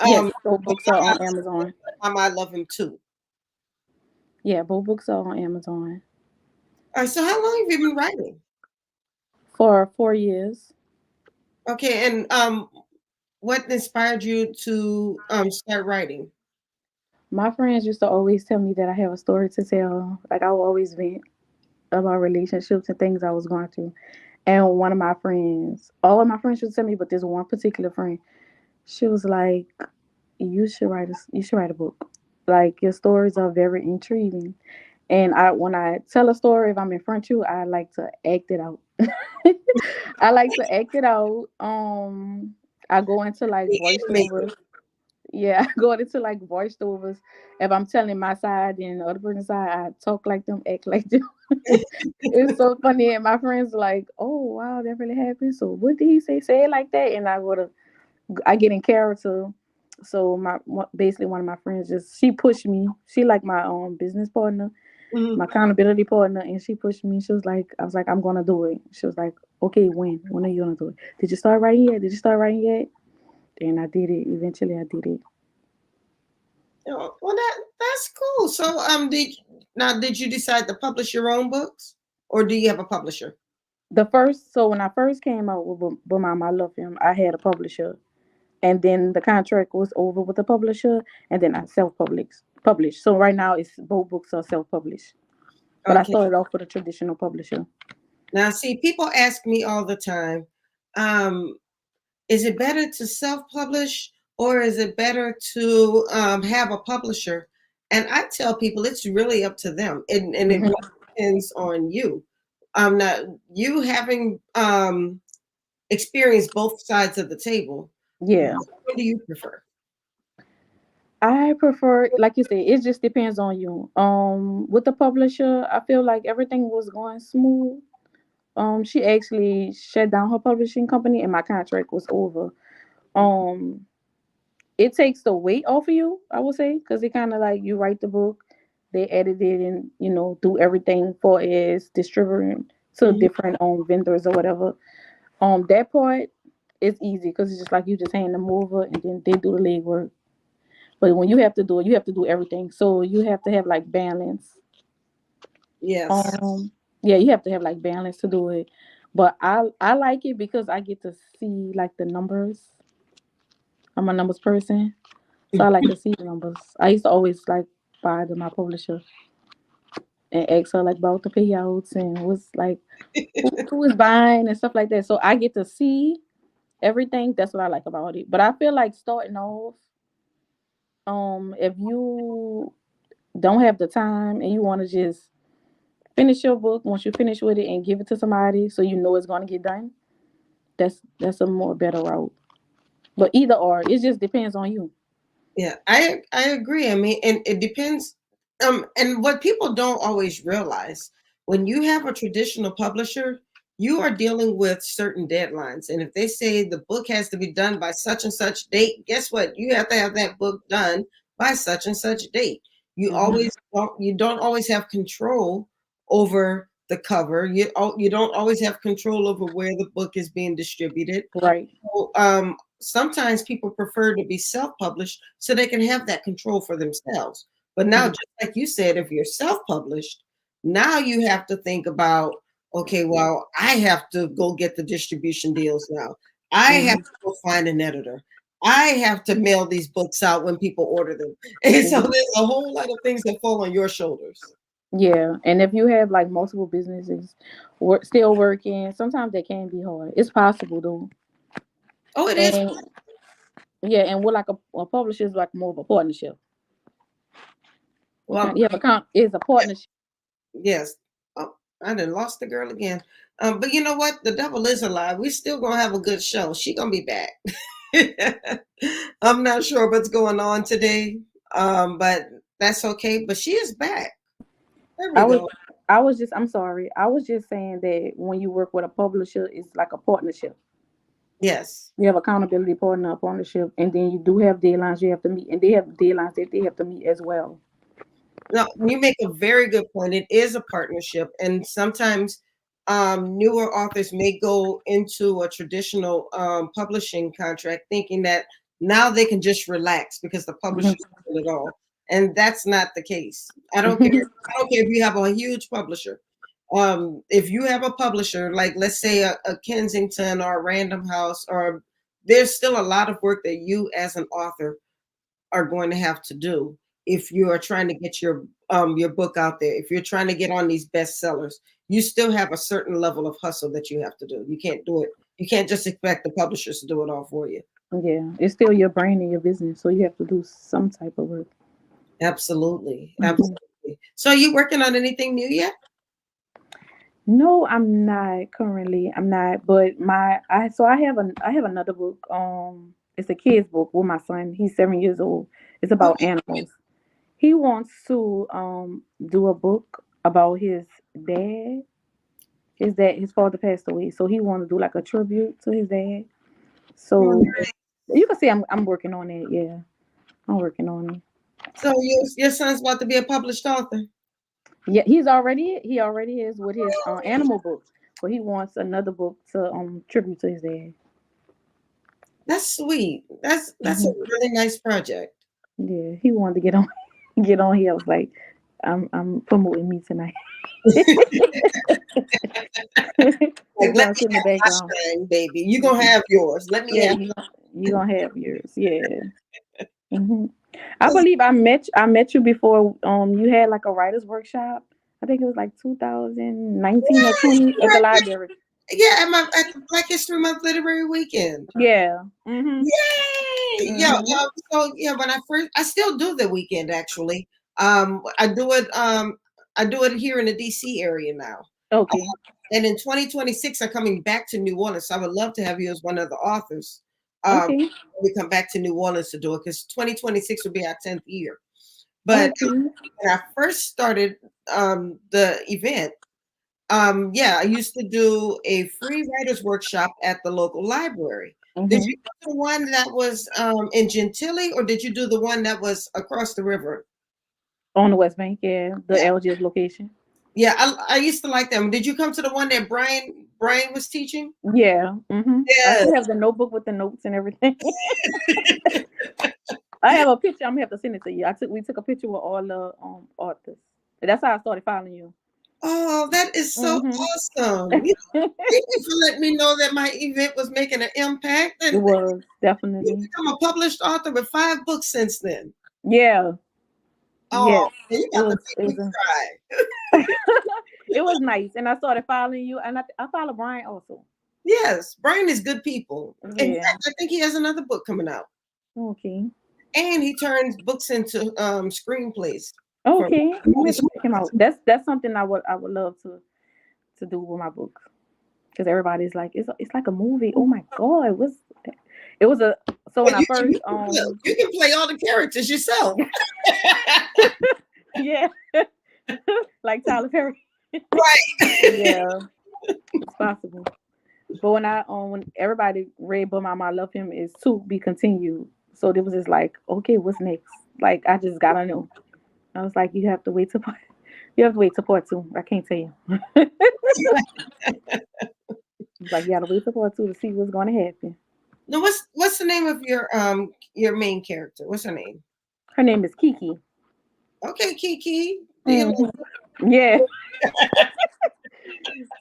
Yes, Um, both books are on Amazon. I love him too. Yeah, both books are on Amazon All right. So how long have you been writing? for 4 years. Okay, and what inspired you to start writing? My friends used to always tell me that I have a story to tell. Like I would always vent about relationships and things I was going through. And one of my friends, all of my friends used to tell me, but this one particular friend, she was like, you should write a book. Like your stories are very intriguing. And I when I tell a story, if I'm in front of you, I like to act it out. I like to act it out. I go into like The animated. voiceovers. Yeah, I go into like voiceovers. If I'm telling my side and the other person's side, I talk like them, act like them. It's so funny. And my friends are like, "Oh wow, that really happened." So what did he say? Say it like that, and I get in character. So basically one of my friends just she pushed me. She like my business partner, my Mhm. accountability partner, and she pushed me. She was like, I was like, I'm gonna do it. She was like, okay, when? When are you gonna do it? Did you start writing yet? Did you start writing yet? And I did it. Eventually, I did it. Oh, well, that's cool. So, did you decide to publish your own books, or do you have a publisher? So when I first came out with Mom, I Love Him, I had a publisher, and then the contract was over with the publisher, and then I published. So right now, it's both books are self published, but I Okay. started off with a traditional publisher. Now, see, people ask me all the time, um, is it better to self-publish or is it better to have a publisher? And I tell people it's really up to them, and it Hmm. really depends on you. Now you having experienced both sides of the table, Yeah. which one do you prefer? I prefer, like you said, it just depends on you. With the publisher, I feel like everything was going smooth. She actually shut down her publishing company, and my contract was over. Um, it takes the weight off of you, I would say, because it kind of like you write the book, they edit it, and do everything for as distributing to Mhm. different vendors or whatever. That part is easy because it's just like you just hand them over and then they do the legwork. But when you have to do it, you have to do everything. So you have to have like balance. Yes. Um, yeah, you have to have like balance to do it. But I like it because I get to see like the numbers. I'm a numbers person, so I like to see the numbers. I used to always like buy to my publisher and ask her like about the payouts and what's like who is buying and stuff like that. So I get to see everything. That's what I like about it. But I feel like starting off, if you don't have the time and you want to just finish your book, once you finish with it and give it to somebody so you know it's going to get done, that's a more better route. But either or, it just depends on you. Yeah, I agree. I mean, and it depends. And what people don't always realize, when you have a traditional publisher, you are dealing with certain deadlines. And if they say the book has to be done by such and such date, guess what? You have to have that book done by such and such date. Hmm. You don't always have control over the cover. You don't always have control over where the book is being distributed. Right. So, sometimes people prefer to be self-published so they can have that control for themselves. But now, Mhm. just like you said, if you're self-published, now you have to think about, okay, well, I have to go get the distribution deals now. I have Mhm. to go find an editor. I have to mail these books out when people order them. And so Yeah. there's a whole lot of things that fall on your shoulders. Yeah, and if you have like multiple businesses still working, sometimes they can be hard. It's possible though. Oh, it is. And yeah, and with like a publisher is like more of a partnership. Well, You have a is a partnership. yes. Oh, I done lost the girl again. But you know what? The devil is alive. We still gonna have a good show. She gonna be back. I'm not sure what's going on today, but that's okay. But she is back. There I we was go. I was just I'm sorry. I was just saying that when you work with a publisher, it's like a partnership. Yes. You have accountability partner, a partnership, and then you do have deadlines you have to meet, and they have deadlines that they have to meet as well. No, you make a very good point. It is a partnership, and sometimes newer authors may go into a traditional publishing contract thinking that now they can just relax because the Mhm. publisher's doing it all, and that's not the case. I don't care. I don't care if you have a huge publisher. If you have a publisher, like let's say a Kensington or a Random House, or there's still a lot of work that you as an author are going to have to do if you are trying to get your book out there. If you're trying to get on these bestsellers, you still have a certain level of hustle that you have to do. You can't do it. You can't just expect the publishers to do it all for you. Yeah, it's still your brain and your business, so you have to do some type of work. Absolutely, Mhm. absolutely. So, are you working on anything new yet? No, I'm not currently. I'm not, but I have another book. It's a kid's book with my son. He's 7 years old. It's about Okay. animals. He wants to do a book about his dad. His father passed away, so he wanted to do like a tribute to his dad. Oh, So nice. you can see I'm working on it. Yeah, I'm working on it. So, your son's about to be a published author. Yeah, he already is with his animal book, but he wants another book to tribute to his dad. That's sweet. That's a Hmm. really nice project. Yeah, he wanted to get on get on here. I was like, I'm promoting me tonight. Like, He's let gonna me sit in the have my background. shine, baby. You gonna have yours. Let me Yeah, have. you gonna have yours. Yeah. Hmm. I believe I met you before. You had like a writers workshop. I think it was like 2019 or 20 at the Right, library. yeah, at the Black History Month Literary Weekend. Yeah. Mhm. Yay! Yeah. Mhm. So yeah, when I still do the weekend actually. I do it. I do it here in the DC area now. Okay. And in 2026, I'm coming back to New Orleans. So I would love to have you as one of the authors. Um, Okay. we come back to New Orleans to do it because 2026 will be our 10th year. But Okay. when I first started the event, Yeah, I used to do a free writers workshop at the local library. Did you do the one that was in Gentilly, or did you do the one that was across the river? On the West Bank, yeah, the Yeah, LGS location. yeah. I used to like them. Did you come to the one that Brian was teaching? Yeah. I Yes. still have the notebook with the notes and everything. I have a picture. I'm gonna have to send it to you. We took a picture with all the authors. That's how I started following you. Oh, that is so hmm awesome. Thank you for letting me know that my event was making an impact. It And was you've definitely. become a published author with 5 books since then. Yeah. Oh, Yes. you It got to was. make me cry. It was nice, and I started following you, and I follow Brian also. Yes, Brian is good people. In Yeah. fact, I think he has another book coming out. Okay. And he turns books into screenplays for Okay. I'm gonna have movies. to check him out. That's something I would love to do with my books, because everybody's like it's like a movie. Oh my god, it was a so when But I first you can play all the characters yourself. yeah, like Tyler Perry. Right. Yeah, it's possible. But when everybody read But Mama I Love Him is to be continued. So it was just like, okay, what's next? Like I just gotta know. I was like, you have to wait till part 2. I can't tell you. Like you gotta wait till part 2 to see what's gonna happen. Now, what's the name of your main character? What's her name? Her name is Kiki. Okay, Kiki. Do you hmm Yeah.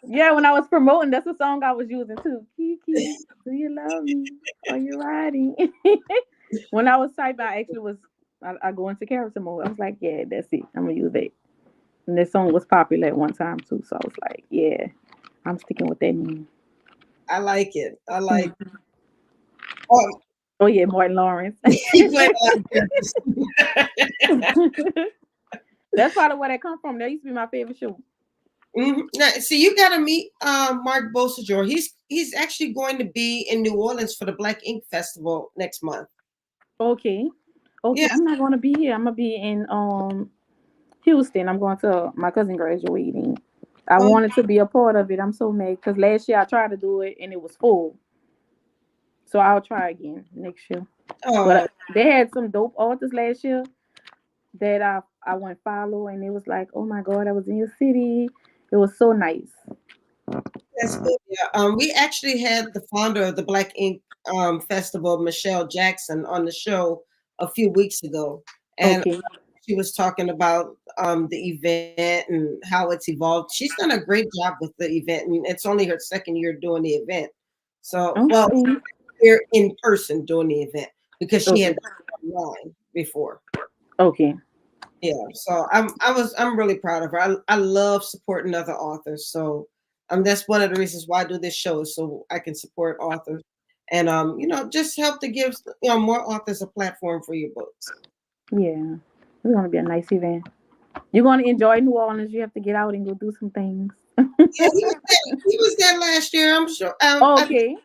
Yeah, when I was promoting, that's the song I was using too. Kiki, do you love me? Are you riding? When I was typing, I go into character mode. I was like, yeah, that's it. I'm gonna use that. And this song was popular at one time too, so I was like, yeah, I'm sticking with that name. I like it. I like. Mhm. Oh, Oh yeah, Martin Lawrence. he played a lot of characters. That's probably where that come from. That used to be my favorite show. Now, see, you got to meet Mark Bosajor. He's actually going to be in New Orleans for the Black Ink Festival next month. Okay. Okay, Yeah. I'm not gonna be here. I'm gonna be in Houston. I'm going to my cousin graduating. I Um, wanted to be a part of it. I'm so mad because last year I tried to do it and it was full. So I'll try again next year. But oh, they had some dope authors last year that I went follow, and it was like, oh my god, I was in your city. It was so nice. that's good. Yeah. We actually had the founder of the Black Ink Festival, Michelle Jackson, on the show a few weeks ago, and Okay. she was talking about the event and how it's evolved. She's done a great job with the event, and it's only her second year doing the event. So, well, Okay. here in person doing the event because she Okay. had done it online before. Okay. Yeah, so I'm really proud of her. I love supporting other authors. So that's one of the reasons why I do this show is so I can support authors and just help to give more authors a platform for your books. Yeah. It's gonna be a nice event. You're gonna enjoy New Orleans. You have to get out and go do some things. Yeah, he was there last year. I'm sure. Okay.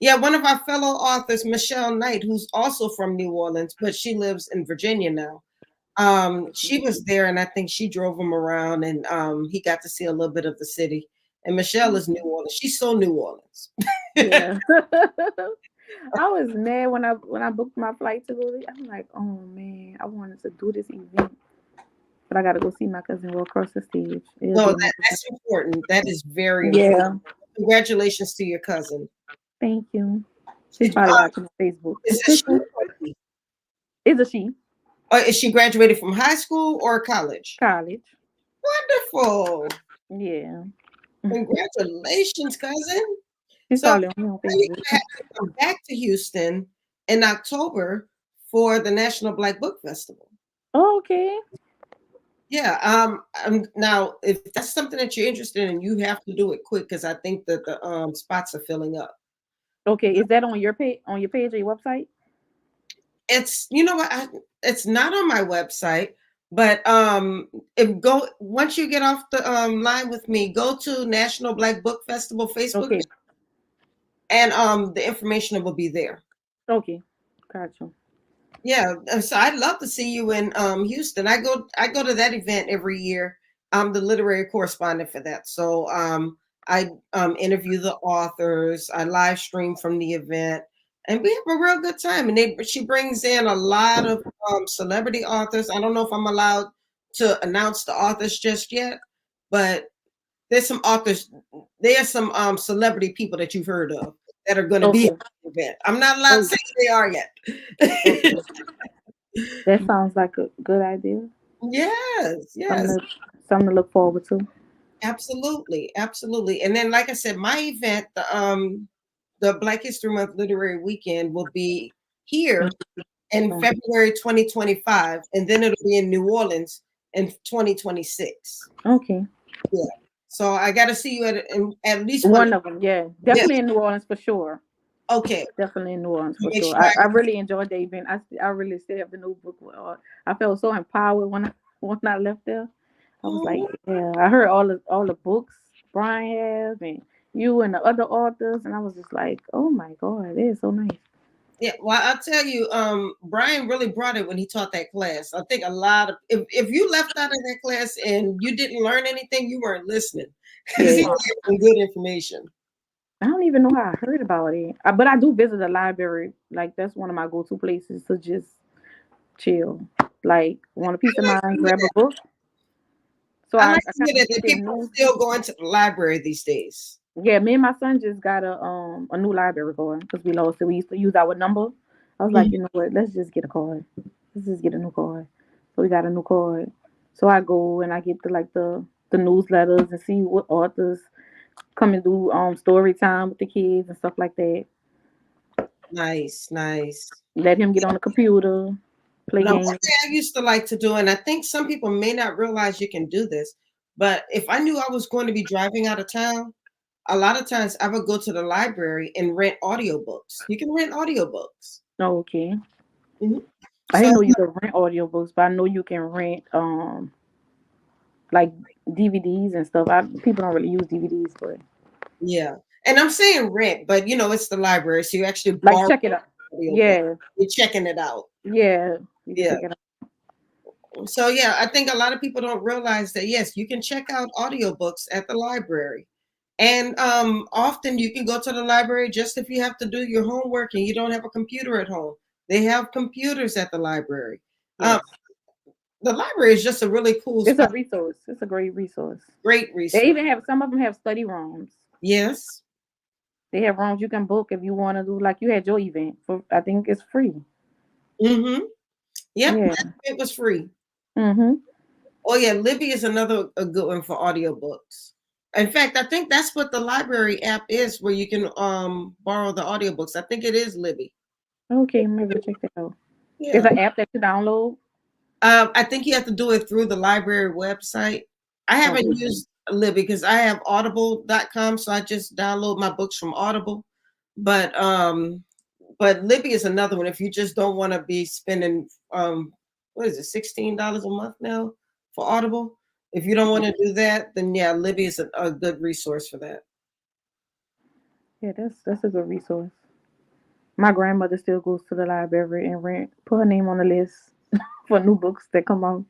Yeah, one of our fellow authors, Michelle Knight, who's also from New Orleans, but she lives in Virginia now. She was there, and I think she drove him around, and he got to see a little bit of the city. And Michelle is New Orleans. She's so New Orleans. Yeah. I was mad when I booked my flight to go. I'm like, oh man, I wanted to do this event, but I got to go see my cousin walk across the stage. It'll No, be another that's important. That is very time. important. Yeah. Congratulations to your cousin. Thank you. She's Did, probably watching on Facebook. is this she or he? Is a she? Is she graduated from high school or college? College. Wonderful. Yeah. Congratulations, cousin. She's So probably on me on you're Facebook. gonna have to come back to Houston in October for the National Black Book Festival. Okay. Yeah. Now, if that's something that you're interested in, you have to do it quick because I think that the spots are filling up. Okay. Is that on your page or your website? It's what it's not on my website, but if go once you get off the line with me, go to National Black Book Festival Facebook Okay. and the information will be there. Okay. Gotcha. Yeah, so I'd love to see you in Houston. I go to that event every year. I'm the literary correspondent for that. So I interview the authors. I live stream from the event, and we have a real good time. And she brings in a lot of celebrity authors. I don't know if I'm allowed to announce the authors just yet, but there's some authors. There's some celebrity people that you've heard of that are going to be Okay. at the event. I'm not allowed to say who they are yet. Okay. That sounds like a good idea. Yes, Something yes. to, something to look forward to. Absolutely, absolutely. And then, like I said, my event, the Black History Month Literary Weekend, will be here in Okay. February 2025, and then it'll be in New Orleans in 2026. Okay. Yeah. So I got to see you at least one. One of them, yeah. Yes. Definitely in New Orleans for sure. Okay. Definitely in New Orleans for Make sure. sure I really enjoyed the event. I really still have the notebook. I felt so empowered when I left there. I was like, Oh, yeah. I heard all the books Brian has and you and the other authors, and I was just like, oh my god, it is so nice. yeah. Well, I'll tell you, Brian really brought it when he taught that class. I think a lot of if you left out of that class and you didn't learn anything, you weren't listening because he Yeah. gave some good information. I don't even know how I heard about it, but I do visit the library. Like that's one of my go-to places to just chill. Like want a peace I of like to mind, hear grab a that. book. So I I like to kind hear of that get the the people are news. still going to the library these days. Yeah, me and my son just got a new library card because we lost it. We used to use our number. I was like, Mhm. you know what? Let's just get a card. Let's just get a new card. So we got a new card. So I go and I get the newsletters and see what authors come and do story time with the kids and stuff like that. Nice, nice. Let him get on the computer, play Now, one games. thing I used to like to do, and I think some people may not realize you can do this, but if I knew I was going to be driving out of town, a lot of times I would go to the library and rent audiobooks. You can rent audiobooks. Oh, okay. Mhm. I So didn't know you could rent audiobooks, but I know you can rent like DVDs and stuff. People don't really use DVDs, but yeah, and I'm saying rent, but it's the library, so you actually like borrow check it out. the audiobook. Yeah, You're checking it out. yeah. You can Yeah. check it out. So yeah, I think a lot of people don't realize that yes, you can check out audiobooks at the library. And often you can go to the library just if you have to do your homework and you don't have a computer at home. They have computers at the library. Um, Yes. the library is just a really cool It's a spot. resource. It's a great resource. Great They resource. even have some of them have study rooms. Yes. They have rooms you can book if you want to do like you had your event for I think it's free. Mm-hmm. Yep. Yeah. It was free. Mhm. Oh yeah, Libby is another a good one for audiobooks. In fact, I think that's what the library app is where you can borrow the audiobooks. I think it is Libby. Okay, maybe check that out. It's Yeah. an app that you download. I think you have to do it through the library website. I haven't Okay. used Libby because I have audible.com, so I just download my books from Audible. But Libby is another one if you just don't want to be spending what is it, $16 a month now for Audible. If you don't want to do that, then yeah, Libby is a good resource for that. Yeah, that's a good resource. My grandmother still goes to the library and put her name on the list for new books that come out.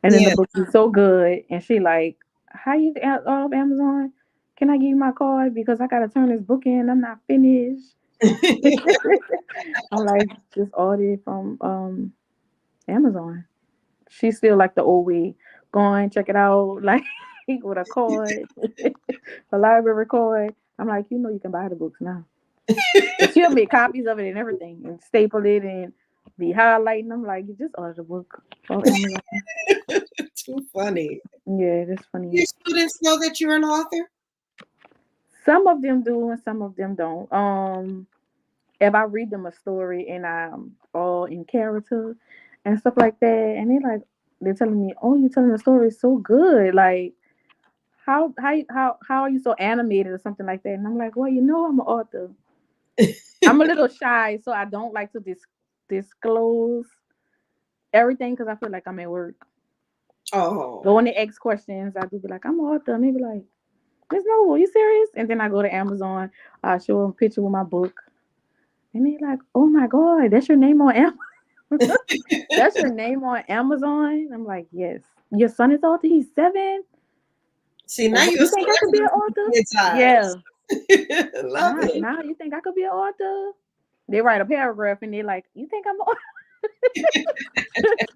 And then the Yeah. book is so good, and she like, how you off Amazon? Can I give you my card because I gotta turn this book in? I'm not finished. I'm like, just order it from Amazon. She's still like the old way. Go on, check it out, like with a card, a library card. I'm like, you can buy the books now. And she'll make copies of it and everything and staple it and be highlighting. I'm like, you just order the book off Amazon. Too funny. Yeah, that's funny. Your students know that you're an author? Some of them do and some of them don't. If I read them a story and I'm all in character and stuff like that, and they're telling me, "Oh, you're telling the story so good. Like, how are you so animated or something like that?" And I'm like, "Well, I'm an author. I'm a little shy, so I don't like to disclose everything because I feel like I'm at work. Oh. Go in to ask questions. I do be like, I'm an author. And they be like, Miss Noble, you serious? And then I go to Amazon. I show them a picture with my book. And they like, oh my God, that's your name on Amazon. That's your name on Amazon. I'm like, yes. Your son is author. He's 7. See, now you're a You think I could be an celebrity author? in kids' Yeah. eyes. Love it. Now you think I could be an author? They write a paragraph and they're like, "You think I'm?"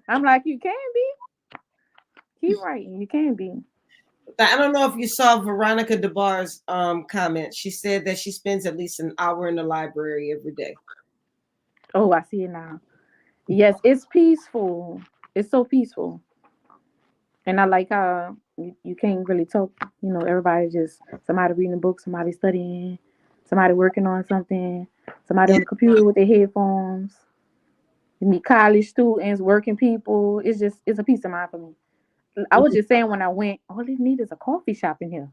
I'm like, "You can be. Keep writing. You can be." I don't know if you saw Veronica DeBar's comment. She said that she spends at least an hour in the library every day. Oh, I see it now. Yes, it's peaceful. It's so peaceful, and I like how you can't really talk. Everybody just somebody reading a book, somebody studying, somebody working on something, somebody Yeah. on the computer with their headphones. You meet college students, working people. It's a peace of mind for me. I was just saying when I went, all they need is a coffee shop in here.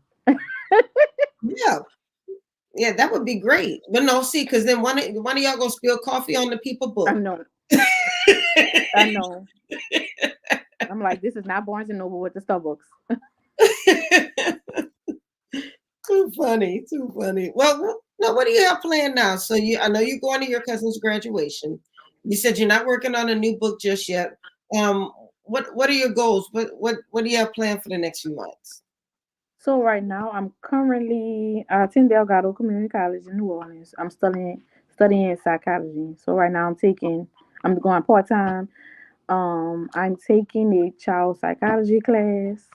Yeah. Yeah, that would be great. But no, see, because then one of y'all gonna spill coffee on the people I book. know, I know. I'm like, this is not Barnes and Noble with the Starbucks. Too funny, too funny. Well, now what do you have planned now? So I know you're going to your cousin's graduation. You said you're not working on a new book just yet. Um, what are your goals? What do you have planned for the next few months? So right now, I'm currently I attend Delgado Community College in New Orleans. I'm studying psychology. So right now, I'm going part time. I'm taking a child psychology class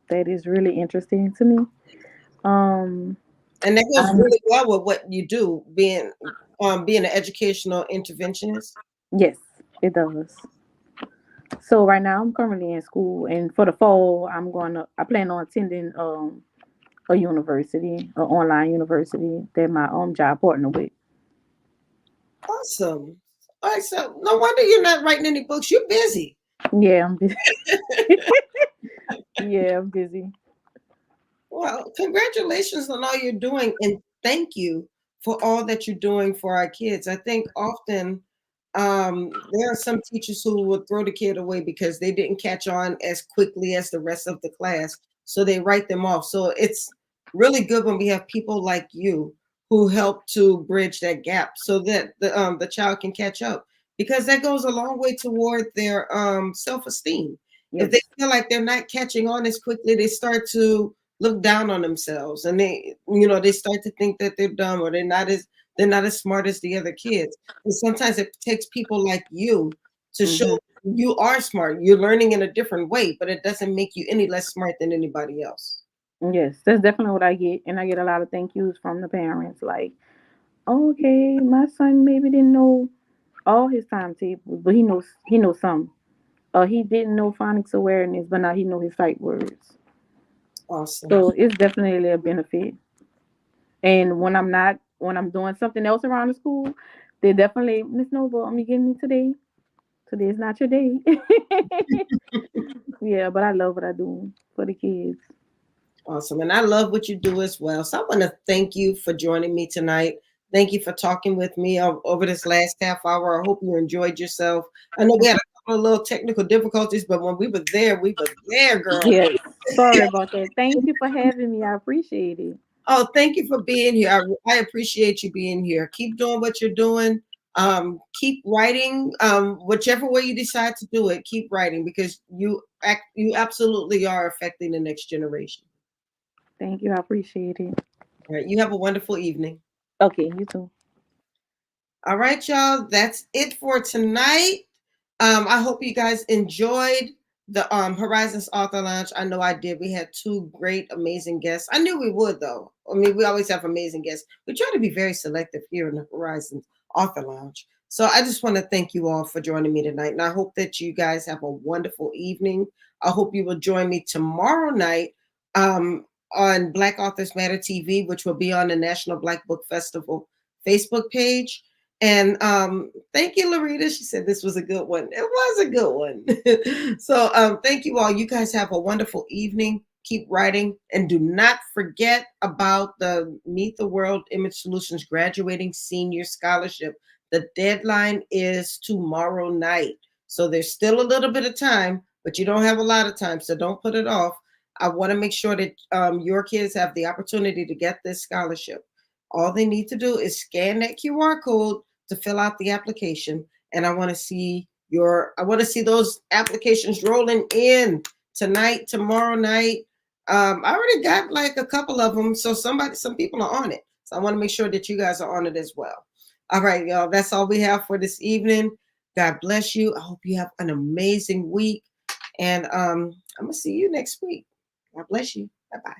that is really interesting to me. Um, And that goes I'm really well with what you do, being an educational interventionist. Yes, it does. So right now, I'm currently in school, and for the fall, I plan on attending a university, an online university that my job partner with. Awesome. All right, so no wonder you're not writing any books. You're busy. Yeah, I'm busy. Yeah, I'm busy. Well, congratulations on all you're doing, and thank you for all that you're doing for our kids. I think often there are some teachers who will throw the kid away because they didn't catch on as quickly as the rest of the class, so they write them off. So it's really good when we have people like you who help to bridge that gap so that the child can catch up, because that goes a long way toward their self-esteem. If they Yes. feel like they're not catching on as quickly, they start to look down on themselves, and they start to think that they're dumb, or they're not as smart as the other kids. And sometimes it takes people like you to show Hmm. you are smart. You're learning in a different way, but it doesn't make you any less smart than anybody else. Yes, that's definitely what I get, and I get a lot of thank yous from the parents. Like, "Oh, okay, my son maybe didn't know all his timetables, but he knows some. He didn't know phonics awareness, but now he know his sight words. Awesome. So it's definitely a benefit. And when I'm doing something else around the school, they definitely, Miss Noble, I'm getting me today. Today is not your day." Yeah, but I love what I do for the kids. Awesome. And I love what you do as well. So I want to thank you for joining me tonight. Thank you for talking with me over this last half hour. I hope you enjoyed yourself. I know we had a couple of little technical difficulties, but when we were there, girl. Yes. Sorry about that. Thank you for having me. I appreciate it. Oh, thank you for being here. I appreciate you being here. Keep doing what you're doing. Keep writing. Whichever way you decide to do it, keep writing, because you absolutely are affecting the next generation. Thank you. I appreciate it. All right. You have a wonderful evening. Okay, you too. All right, y'all. That's it for tonight. I hope you guys enjoyed the Horizons Author Lounge. I know I did. We had two great, amazing guests. I knew we would, though. I mean, we always have amazing guests. We try to be very selective here in the Horizons Author Lounge. So I just want to thank you all for joining me tonight. And I hope that you guys have a wonderful evening. I hope you will join me tomorrow night on Black Authors Matter TV, which will be on the National Black Book Festival Facebook page. And thank you, Larita. She said this was a good one. It was a good one. So thank you all. You guys have a wonderful evening. Keep writing. And do not forget about the Meet the World Image Solutions Graduating Senior Scholarship. The deadline is tomorrow night. So there's still a little bit of time, but you don't have a lot of time. So don't put it off. I want to make sure that your kids have the opportunity to get this scholarship. All they need to do is scan that QR code to fill out the application, and I want to see those applications rolling in tonight, tomorrow night. I already got like a couple of them. So some people are on it. So I want to make sure that you guys are on it as well. All right, y'all. That's all we have for this evening. God bless you. I hope you have an amazing week. And I'm going to see you next week. God bless you. Bye-bye.